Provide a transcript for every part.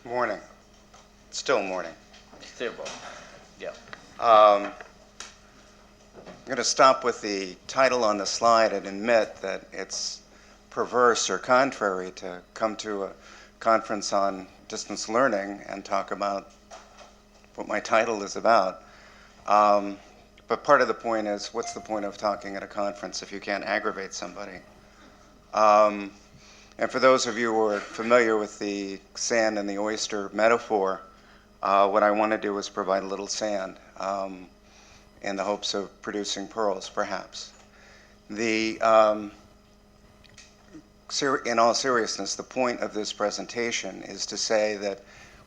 Morning. Still morning. Still morning. Yeah. I'm going to stop with the title on the slide and admit that it's perverse or contrary to come to a conference on distance learning and talk about what my title is about. But part of the point is, what's the point of talking at a conference if you can't aggravate somebody? And for those of you who are familiar with the sand and the oyster metaphor, what I want to do is provide a little sand in the hopes of producing pearls, perhaps. In all seriousness, the point of this presentation is to say that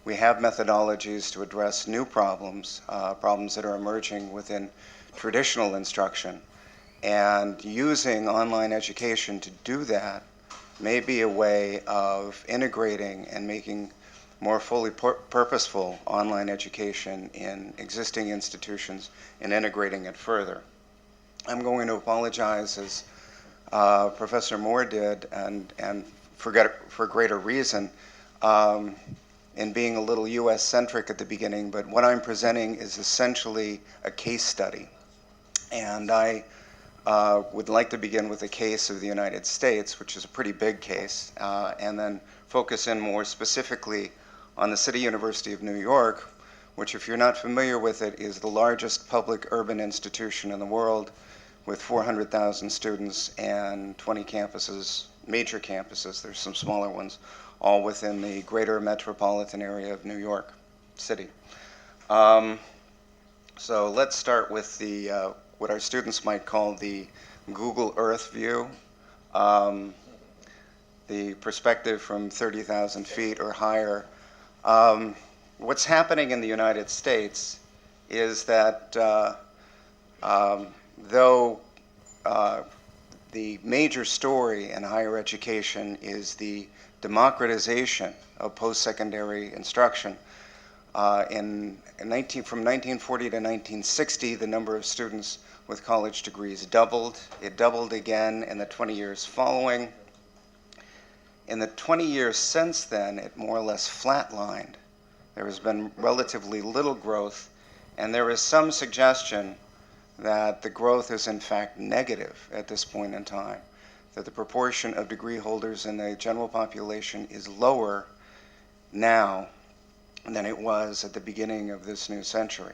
we have methodologies to address new problems, problems that are emerging within traditional instruction, and using online education to do that may be a way of integrating and making more fully purposeful online education in existing institutions and integrating it further. I'm going to apologize, as Professor Moore did, and for greater reason, in being a little US-centric at the beginning, but what I'm presenting is essentially a case study. And I would like to begin with a case of the United States, which is a pretty big case, and then focus in more specifically on the City University of New York, which, if you're not familiar with it, is the largest public urban institution in the world with 400,000 students and 20 campuses, major campuses. There's some smaller ones, all within the greater metropolitan area of New York City. So let's start with the what our students might call the Google Earth view, the perspective from 30,000 feet or higher. What's happening in the United States is that though the major story in higher education is the democratization of post-secondary instruction, from 1940 to 1960, the number of students with college degrees doubled. It doubled again in the 20 years following. In the 20 years since then, it more or less flatlined. There has been relatively little growth, and there is some suggestion that the growth is in fact negative at this point in time, that the proportion of degree holders in the general population is lower now than it was at the beginning of this new century.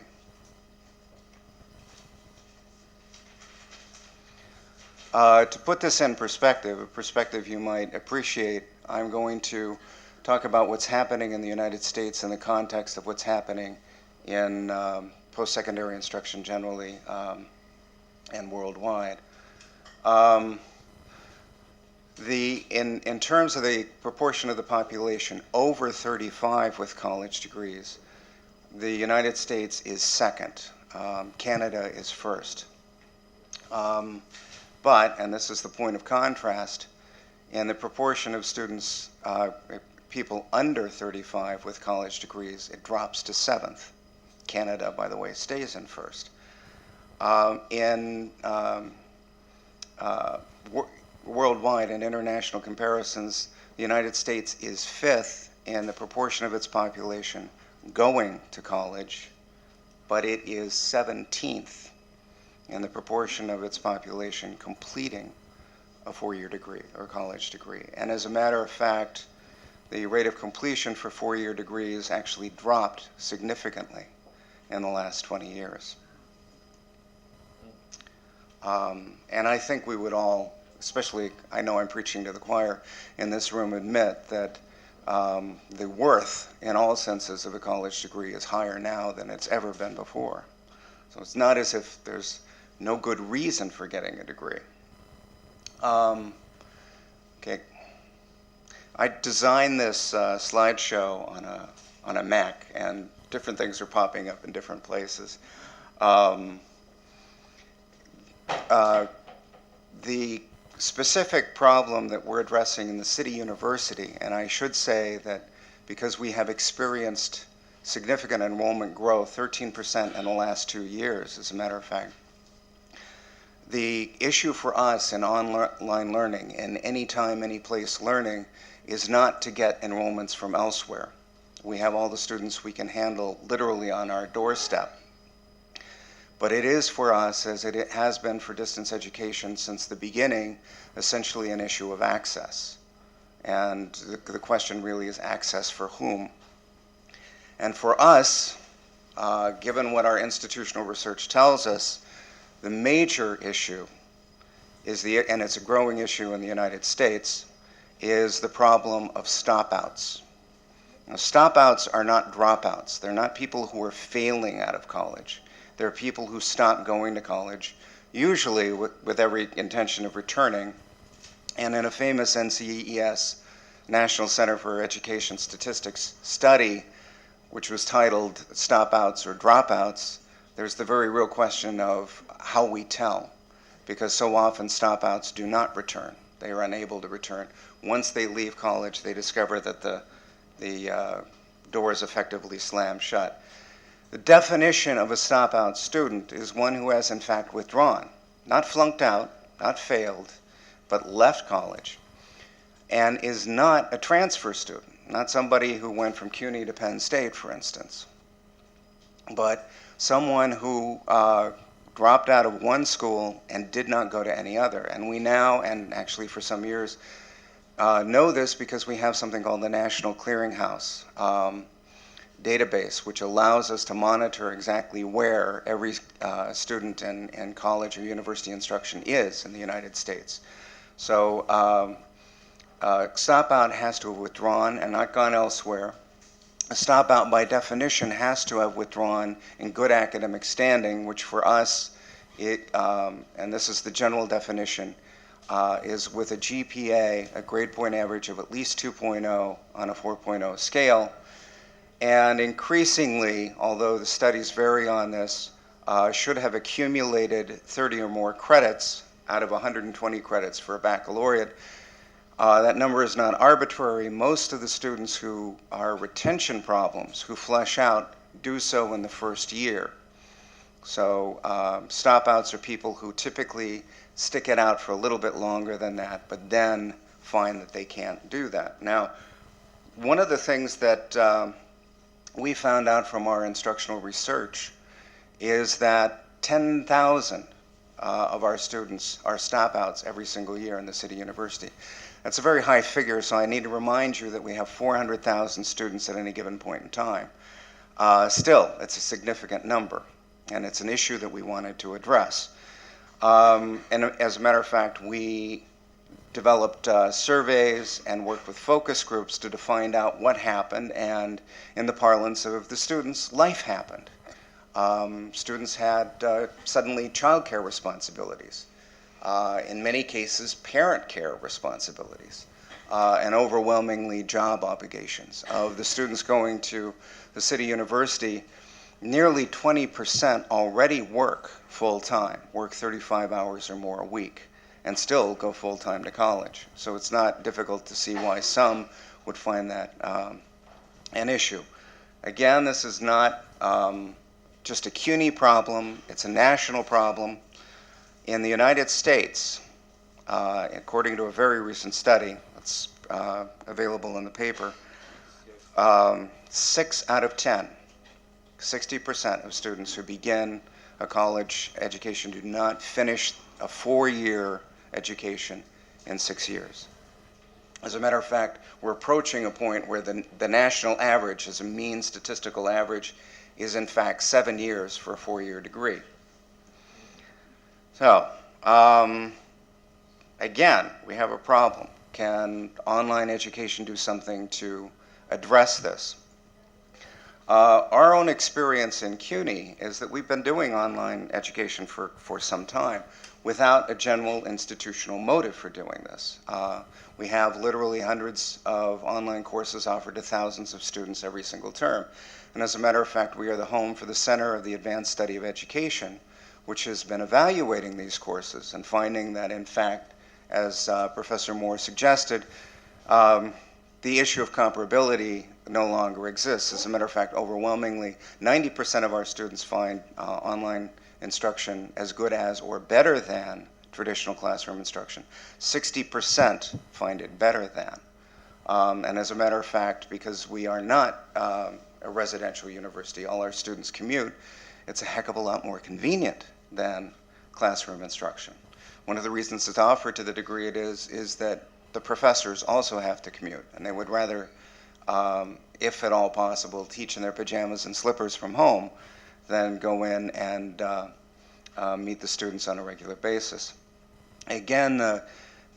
To put this in perspective, a perspective you might appreciate, I'm going to talk about what's happening in the United States in the context of what's happening in post-secondary instruction generally and worldwide. In terms of the proportion of the population over 35 with college degrees, the United States is second. Canada is first. But, and this is the point of contrast, in the proportion of students, people under 35 with college degrees, it drops to seventh. Canada, by the way, stays in first. Worldwide, in international comparisons, the United States is fifth in the proportion of its population going to college, but it is 17th in the proportion of its population completing a four-year degree or college degree. And as a matter of fact, the rate of completion for four-year degrees actually dropped significantly in the last 20 years. And I think we would all, especially, I know I'm preaching to the choir in this room, admit that the worth in all senses of a college degree is higher now than it's ever been before. So it's not as if there's no good reason for getting a degree. Okay. I designed this slideshow on a Mac, and different things are popping up in different places. The specific problem that we're addressing in the City University, and I should say that because we have experienced significant enrollment growth, 13% in the last 2 years, as a matter of fact, the issue for us in online learning and anytime, any place learning is not to get enrollments from elsewhere. we have all the students we can handle literally on our doorstep. But it is for us, as it has been for distance education since the beginning, essentially an issue of access. And the question really is access for whom? And for us, given what our institutional research tells us, the major issue is and it's a growing issue in the United States, is the problem of stop-outs. Now, stop-outs are not dropouts. They're not people who are failing out of college. They're people who stop going to college, usually with every intention of returning. And in a famous NCEES, National Center for Education Statistics study, which was titled Stop-outs or Dropouts, there's the very real question of how we tell, because so often stop-outs do not return. They are unable to return. Once they leave college, they discover that the doors effectively slam shut. The definition of a stop-out student is one who has in fact withdrawn, not flunked out, not failed, but left college, and is not a transfer student, not somebody who went from CUNY to Penn State, for instance, but someone who dropped out of one school and did not go to any other. And we now, and actually for some years, know this because we have something called the National Clearinghouse database, which allows us to monitor exactly where every student in college or university instruction is in the United States. So stop-out has to have withdrawn and not gone elsewhere. A stop-out, by definition, has to have withdrawn in good academic standing, which for us, and this is the general definition, is with a GPA, a grade point average of at least 2.0 on a 4.0 scale. And increasingly, although the studies vary on this, should have accumulated 30 or more credits out of 120 credits for a baccalaureate. That number is not arbitrary. Most of the students who are retention problems, who flush out, do so in the first year. So stop-outs are people who typically stick it out for a little bit longer than that, but then find that they can't do that. Now, one of the things that we found out from our instructional research is that 10,000 of our students are stop-outs every single year in the City University. That's a very high figure, so I need to remind you that we have 400,000 students at any given point in time. Still, it's a significant number, and it's an issue that we wanted to address. And as a matter of fact, we developed surveys and worked with focus groups to find out what happened, and in the parlance of the students, life happened. Students had suddenly childcare responsibilities. In many cases, parent care responsibilities, and overwhelmingly job obligations. Of the students going to the City University, nearly 20% already work full-time, work 35 hours or more a week, and still go full-time to college. So it's not difficult to see why some would find that an issue. Again, this is not just a CUNY problem, it's a national problem. In the United States, according to a very recent study that's available in the paper, 6 out of 10, 60% of students who begin a college education do not finish a 4-year education in 6 years. As a matter of fact, we're approaching a point where the national average, as a mean statistical average, is in fact 7 years for a 4-year degree. So, again, we have a problem. Can online education do something to address this? Our own experience in CUNY is that we've been doing online education for some time without a general institutional motive for doing this. We have literally hundreds of online courses offered to thousands of students every single term. And as a matter of fact, we are the home for the Center of the Advanced Study of Education, which has been evaluating these courses and finding that, in fact, as Professor Moore suggested, the issue of comparability no longer exists. As a matter of fact, overwhelmingly, 90% of our students find online instruction as good as or better than traditional classroom instruction. 60% find it better than. And as a matter of fact, because we are not a residential university, all our students commute, it's a heck of a lot more convenient than classroom instruction. One of the reasons it's offered to the degree it is that the professors also have to commute, and they would rather, if at all possible, teach in their pajamas and slippers from home than go in and meet the students on a regular basis. Again,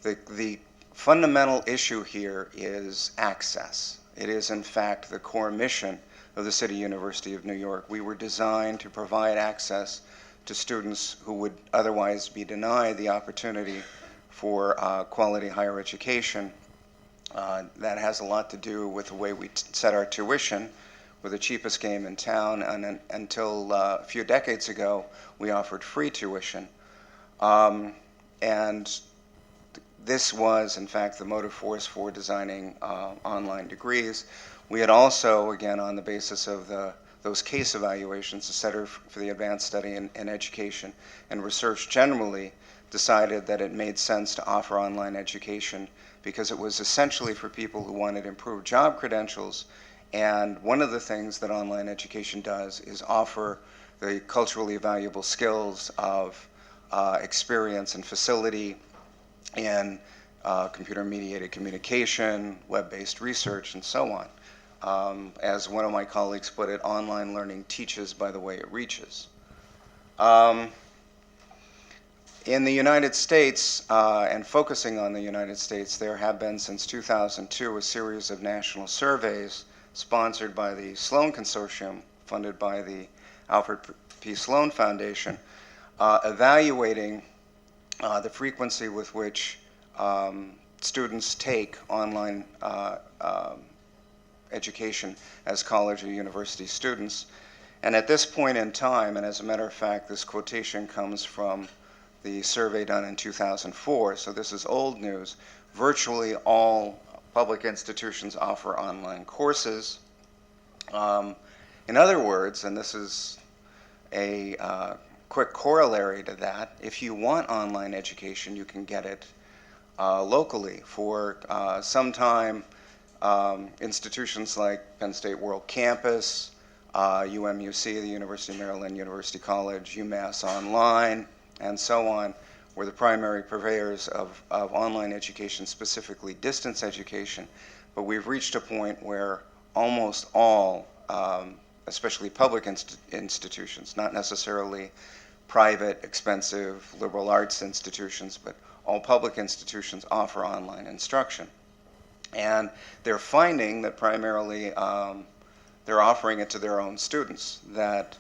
the fundamental issue here is access. It is, in fact, the core mission of the City University of New York. We were designed to provide access to students who would otherwise be denied the opportunity for quality higher education. That has a lot to do with the way we set our tuition. We're the cheapest game in town, and until a few decades ago, we offered free tuition. And this was, in fact, the motive force for designing online degrees. We had also, again, on the basis of those case evaluations, the Center for the Advanced Study in Education and Research generally decided that it made sense to offer online education because it was essentially for people who wanted improved job credentials. And one of the things that online education does is offer the culturally valuable skills of experience and facility in computer-mediated communication, web-based research, and so on. As one of my colleagues put it, online learning teaches by the way it reaches. In the United States, and focusing on the United States, there have been since 2002 a series of national surveys sponsored by the Sloan Consortium, funded by the Alfred P. Sloan Foundation, evaluating the frequency with which students take online education as college or university students. And at this point in time, and as a matter of fact, this quotation comes from the survey done in 2004, so this is old news, virtually all public institutions offer online courses. In other words, and this is a quick corollary to that, if you want online education, you can get it locally. For some time, institutions like Penn State World Campus, UMUC, the University of Maryland University College, UMass Online, and so on, were the primary purveyors of online education, specifically distance education. But we've reached a point where almost all, especially public institutions, not necessarily private, expensive, liberal arts institutions, but all public institutions offer online instruction. And they're finding that primarily they're offering it to their own students. That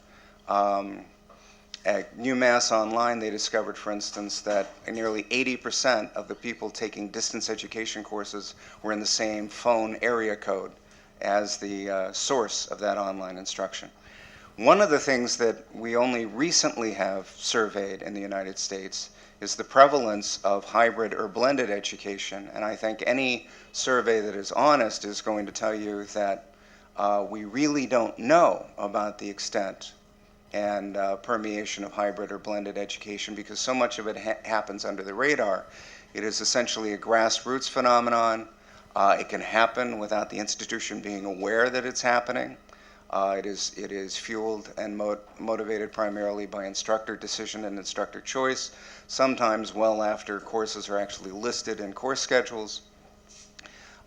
at UMass Online, they discovered, for instance, that nearly 80% of the people taking distance education courses were in the same phone area code as the source of that online instruction. One of the things that we only recently have surveyed in the United States is the prevalence of hybrid or blended education. And I think any survey that is honest is going to tell you that we really don't know about the extent and permeation of hybrid or blended education because so much of it happens under the radar. It is essentially a grassroots phenomenon. It can happen without the institution being aware that it's happening. It is fueled and motivated primarily by instructor decision and instructor choice, sometimes well after courses are actually listed in course schedules.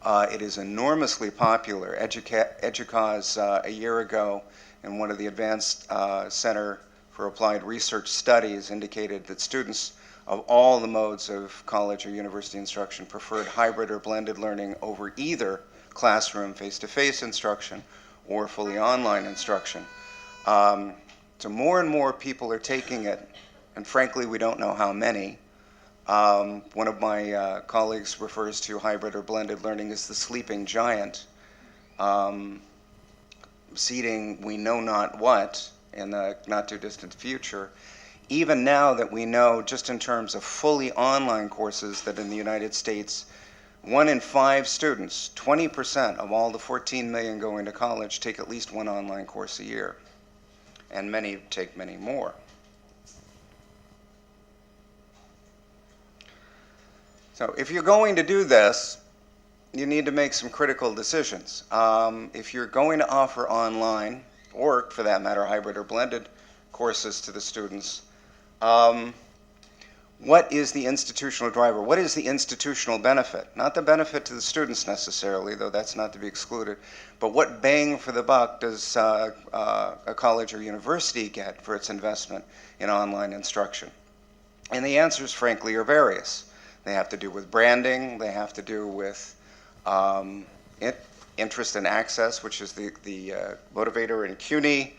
It is enormously popular. EDUCAUSE a year ago in one of the Advanced Center for Applied Research Studies indicated that students of all the modes of college or university instruction preferred hybrid or blended learning over either classroom face-to-face instruction or fully online instruction. So more and more people are taking it, and frankly, we don't know how many. One of my colleagues refers to hybrid or blended learning as the sleeping giant, seeding we know not what in the not too distant future. Even now that we know, just in terms of fully online courses, that in the United States, 1 in 5 students, 20% of all the 14 million going to college, take at least one online course a year, and many take many more. So if you're going to do this, you need to make some critical decisions. If you're going to offer online, or for that matter, hybrid or blended courses to the students, what is the institutional driver? What is the institutional benefit? Not the benefit to the students necessarily, though that's not to be excluded, but what bang for the buck does a college or university get for its investment in online instruction? And the answers, frankly, are various. They have to do with branding, they have to do with interest and access, which is the motivator in CUNY.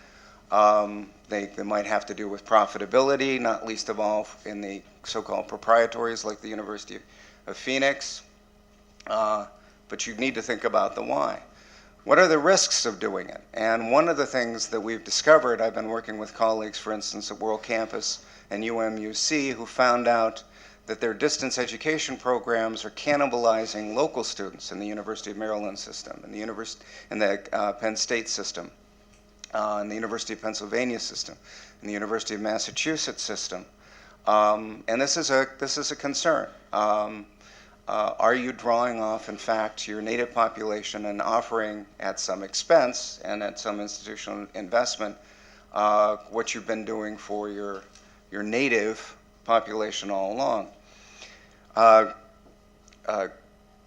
They might have to do with profitability, not least of all in the so-called proprietaries like the University of Phoenix. But you need to think about the why. What are the risks of doing it? And one of the things that we've discovered, I've been working with colleagues, for instance, at World Campus and UMUC, who found out that their distance education programs are cannibalizing local students in the University of Maryland system, in the Penn State system, in the University of Pennsylvania system, in the University of Massachusetts system. And this is a concern. Are you drawing off, in fact, your native population and offering at some expense and at some institutional investment what you've been doing for your native population all along?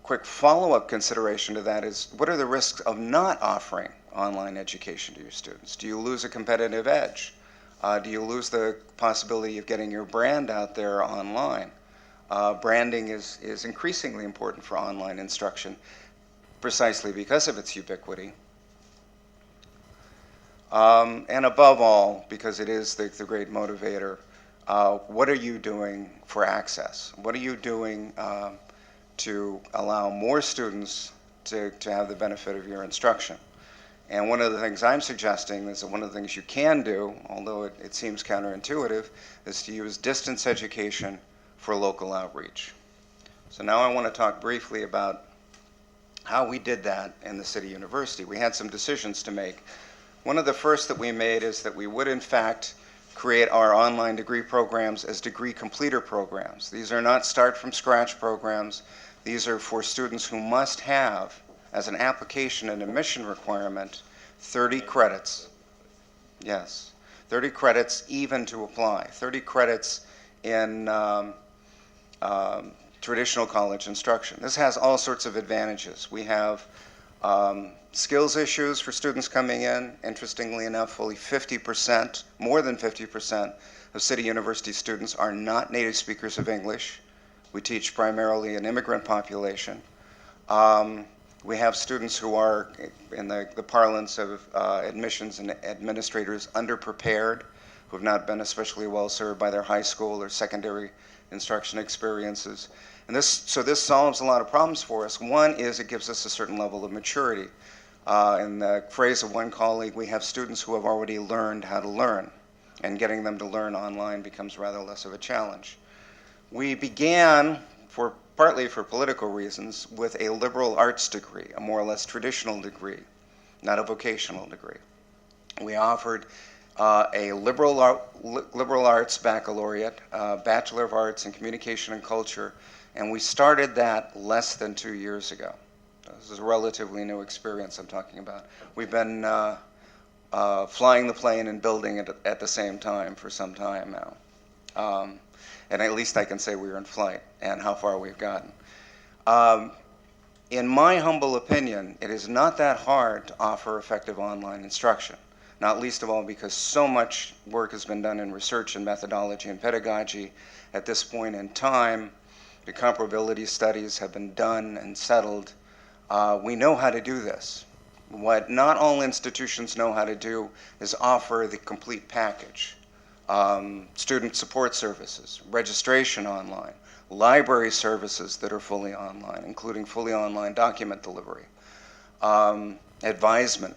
Quick follow-up consideration to that is, what are the risks of not offering online education to your students? Do you lose a competitive edge? Do you lose the possibility of getting your brand out there online? Branding is increasingly important for online instruction precisely because of its ubiquity. And above all, because it is the great motivator, what are you doing for access? What are you doing to allow more students to have the benefit of your instruction? And one of the things I'm suggesting is that one of the things you can do, although it seems counterintuitive, is to use distance education for local outreach. So now I want to talk briefly about how we did that in the City University. We had some decisions to make. One of the first that we made is that we would, in fact, create our online degree programs as degree completer programs. These are not start from scratch programs. These are for students who must have, as an application and admission requirement, 30 credits. Yes, 30 credits even to apply. 30 credits in traditional college instruction. This has all sorts of advantages. We have skills issues for students coming in. Interestingly enough, fully 50%, more than 50% of City University students are not native speakers of English. We teach primarily an immigrant population. We have students who are, in the parlance of admissions and administrators, underprepared, who have not been especially well served by their high school or secondary instruction experiences. And so this solves a lot of problems for us. One is it gives us a certain level of maturity. In the phrase of one colleague, we have students who have already learned how to learn, and getting them to learn online becomes rather less of a challenge. We began, partly for political reasons, with a liberal arts degree, a more or less traditional degree, not a vocational degree. We offered a liberal arts baccalaureate, Bachelor of Arts in Communication and Culture, and we started that less than 2 years ago. This is a relatively new experience I'm talking about. We've been flying the plane and building it at the same time for some time now. And at least I can say we were in flight and how far we've gotten. In my humble opinion, it is not that hard to offer effective online instruction, not least of all because so much work has been done in research and methodology and pedagogy. At this point in time, the comparability studies have been done and settled. We know how to do this. What not all institutions know how to do is offer the complete package. Student support services, registration online, library services that are fully online, including fully online document delivery, advisement.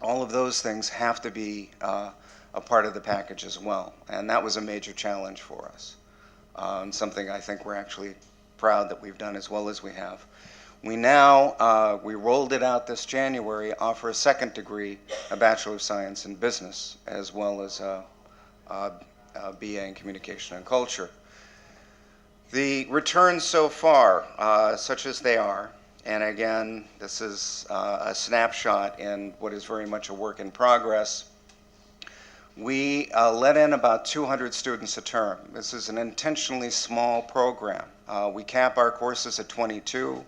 All of those things have to be a part of the package as well. And that was a major challenge for us. Something I think we're actually proud that we've done as well as we have. We now, we rolled it out this January, offer a second degree, a Bachelor of Science in Business, as well as a BA in Communication and Culture. The returns so far, such as they are, And again, this is a snapshot in what is very much a work in progress. We let in about 200 students a term. This is an intentionally small program. We cap our courses at 22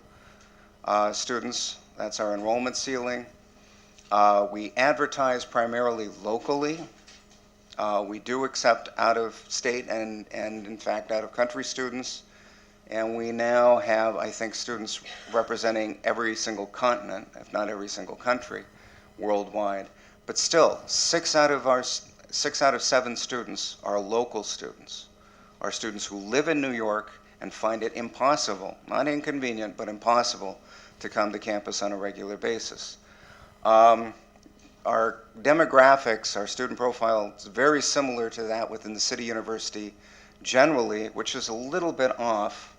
students. That's our enrollment ceiling. We advertise primarily locally. We do accept out-of-state and in fact out-of-country students. And we now have, I think, students representing every single continent, if not every single country, worldwide. But still, 6 out of 7 students are local students, are students who live in New York and find it impossible, not inconvenient, but impossible to come to campus on a regular basis. Our demographics, our student profile is very similar to that within the City University generally, which is a little bit off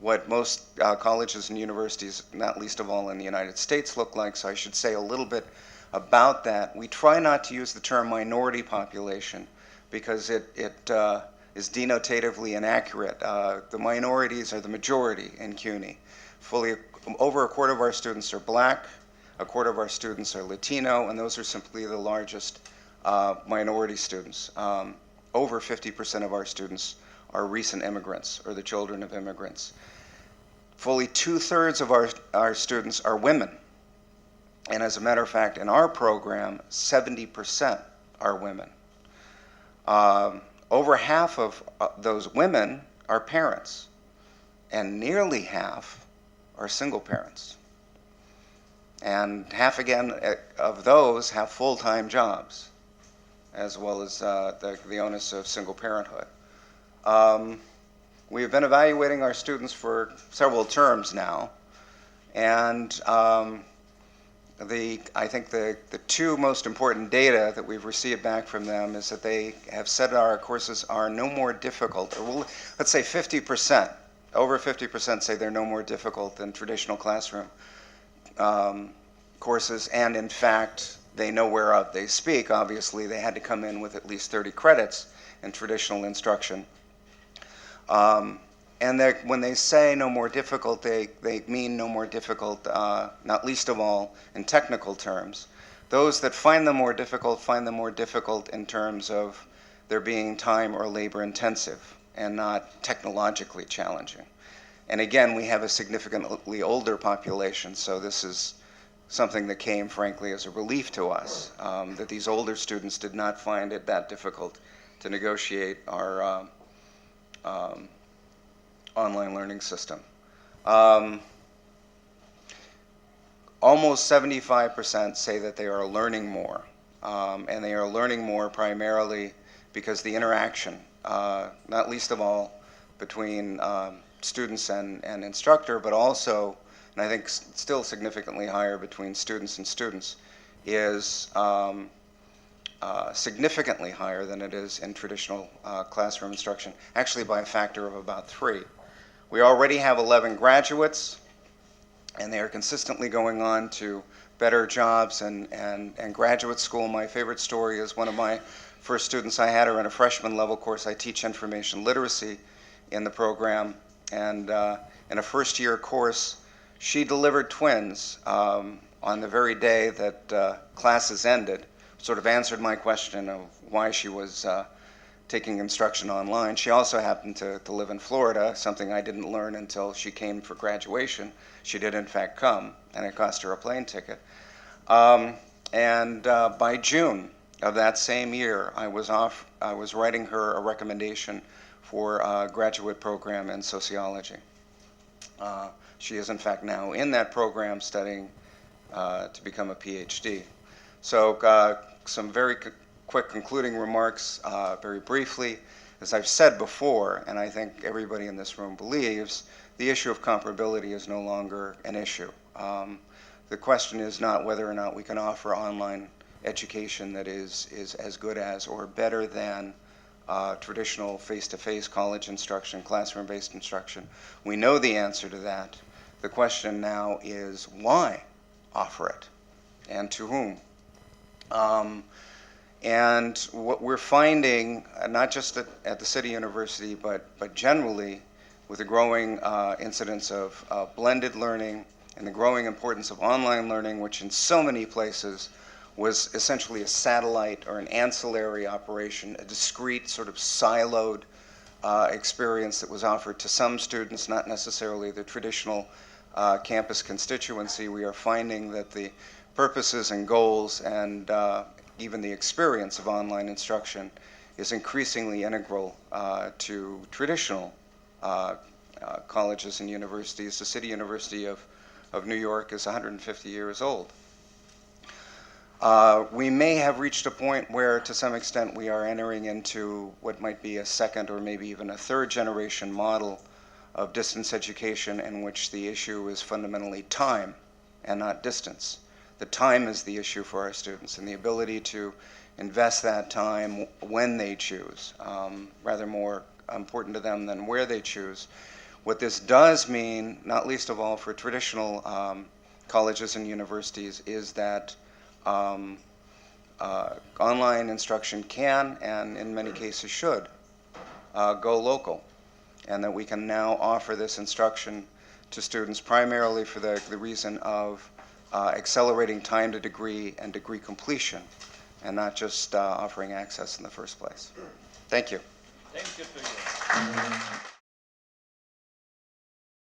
what most colleges and universities, not least of all in the United States, look like. So I should say a little bit about that. We try not to use the term minority population because it is denotatively inaccurate. The minorities are the majority in CUNY. Over a quarter of our students are black, a quarter of our students are Latino, and those are simply the largest minority students. Over 50% of our students are recent immigrants or the children of immigrants. Fully 2/3 of our students are women. And as a matter of fact, in our program, 70% are women. Over half of those women are parents, and nearly half are single parents. And half again of those have full-time jobs, as well as the onus of single parenthood. We have been evaluating our students for several terms now, and I think the two most important data that we've received back from them is that they have said our courses are no more difficult, or let's say 50%, over 50% say they're no more difficult than traditional classroom courses, and in fact, they know whereof they speak. Obviously, they had to come in with at least 30 credits in traditional instruction. And when they say no more difficult, they mean no more difficult, not least of all in technical terms. Those that find them more difficult in terms of their being time or labor intensive and not technologically challenging. And again, we have a significantly older population, so this is something that came, frankly, as a relief to us, that these older students did not find it that difficult to negotiate our online learning system. Almost 75% say that they are learning more, and they are learning more primarily because the interaction, not least of all between students and instructor, but also, and I think still significantly higher between students and students, is significantly higher than it is in traditional classroom instruction, actually by a factor of about 3. We already have 11 graduates, and they are consistently going on to better jobs and graduate school. My favorite story is one of my first students. I had her in a freshman level course. I teach information literacy in the program, and in a first year course, she delivered twins on the very day that classes ended, sort of answered my question of why she was taking instruction online. She also happened to live in Florida, something I didn't learn until she came for graduation. She did in fact come, and it cost her a plane ticket. By June of that same year, I was writing her a recommendation for a graduate program in sociology. She is in fact now in that program studying to become a PhD. So some very quick concluding remarks, very briefly. As I've said before, and I think everybody in this room believes, the issue of comparability is no longer an issue. The question is not whether or not we can offer online education that is as good as or better than traditional face-to-face college instruction, classroom-based instruction. We know the answer to that. The question now is why offer it, and to whom? And what we're finding, not just at the City University, but generally with the growing incidence of blended learning and the growing importance of online learning, which in so many places was essentially a satellite or an ancillary operation, a discrete sort of siloed experience that was offered to some students, not necessarily the traditional campus constituency. We are finding that the purposes and goals and even the experience of online instruction is increasingly integral to traditional colleges and universities. The City University of New York is 150 years old. We may have reached a point where, to some extent, we are entering into what might be a second or maybe even a third generation model of distance education in which the issue is fundamentally time and not distance. The time is the issue for our students, and the ability to invest that time when they choose, rather more important to them than where they choose. What this does mean, not least of all for traditional colleges and universities, is that online instruction can, and in many cases should, go local, and that we can now offer this instruction to students primarily for the reason of accelerating time to degree and degree completion, and not just offering access in the first place. Thank you. Thank you to you.